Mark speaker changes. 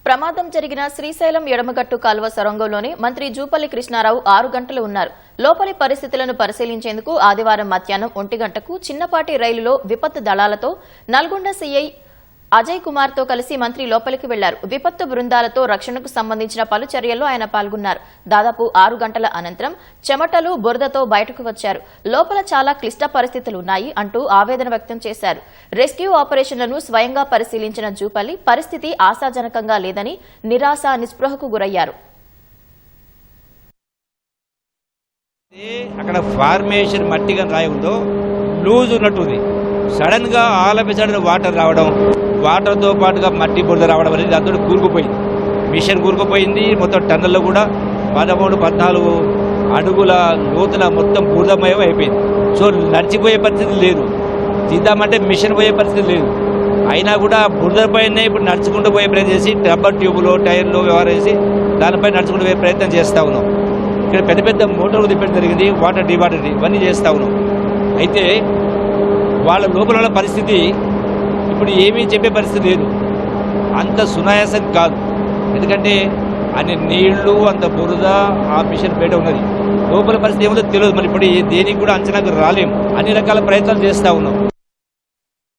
Speaker 1: ప్రమాదం జరిగిన శ్రీశైలం ఎడమగట్టు కాల్వ సొరంగంలోనే మంత్రి జూపల్లి కృష్ణారావు 6 గంటలు ఉన్నారు. లోపలి పరిస్థితులను పరిశీలించేందుకు ఆదివారం మధ్యాహ్నం 1 గంటకు చిన్నపాటి రైలులో విపత్తు దళాలతో నల్గొండ సీఐ అజయ్ కుమార్ తో కలిసి మంత్రి లోపలికి వెళ్లారు. విపత్తు బృందాలతో రక్షణకు సంబంధించిన పలు చర్యల్లో ఆయన పాల్గొన్నారు. దాదాపు 6 గంటల అనంతరం చెమటలు బురదతో బయటకు వచ్చారు. లోపల చాలా క్లిష్ట పరిస్థితులు ఉన్నాయి అంటూ ఆవేదన వ్యక్తం చేశారు. రెస్క్యూ ఆపరేషన్లను స్వయంగా పరిశీలించిన జూపల్లి పరిస్థితి ఆశాజనకంగా లేదని నిరాశ నిస్పృహకు గురయ్యారు.
Speaker 2: అక్కడ ఫార్మేషన్ మట్టిగా రాయకుందో లూజ్ ఉన్నట్టుంది. సడన్ గా సడన్ వాటర్ రావడం, వాటర్ తో పాటుగా మట్టి బురద రావడం అనేది అందరూ కూరుకుపోయింది. మిషన్ కూరుకుపోయింది. మొత్తం టన్నుల్లో కూడా 13-14 అడుగుల లోతుల మొత్తం బురదమయం అయిపోయింది. సో నడిచిపోయే పరిస్థితి లేదు, తీద్దామంటే మిషన్ పోయే పరిస్థితి లేదు. అయినా కూడా బురద పైన ఇప్పుడు నడుచుకుంటూ పోయే ప్రయత్నం చేసి రబ్బర్ ట్యూబులో టైర్లో వ్యవహారం చేసి దానిపై నడుచుకుంటూ పోయే ప్రయత్నం చేస్తూ ఉన్నాం. ఇక్కడ పెద్ద పెద్ద మోటార్లు తిప్పడం జరిగింది, వాటర్ డివాటర్ ఇవన్నీ చేస్తూ ఉన్నాం. అయితే వాళ్ళ లోపల పరిస్థితి ఇప్పుడు ఏమీ చెప్పే పరిస్థితి లేదు. అంత సునాయాసం కాదు, ఎందుకంటే అన్ని నీళ్లు అంత బురద ఆ మిషన్ బయట ఉన్నది. లోపల పరిస్థితి ఏముందో తెలియదు. మరి ఇప్పుడు దేనికి కూడా అంచనాకు రాలేము. అన్ని రకాల ప్రయత్నాలు చేస్తూ ఉన్నాం.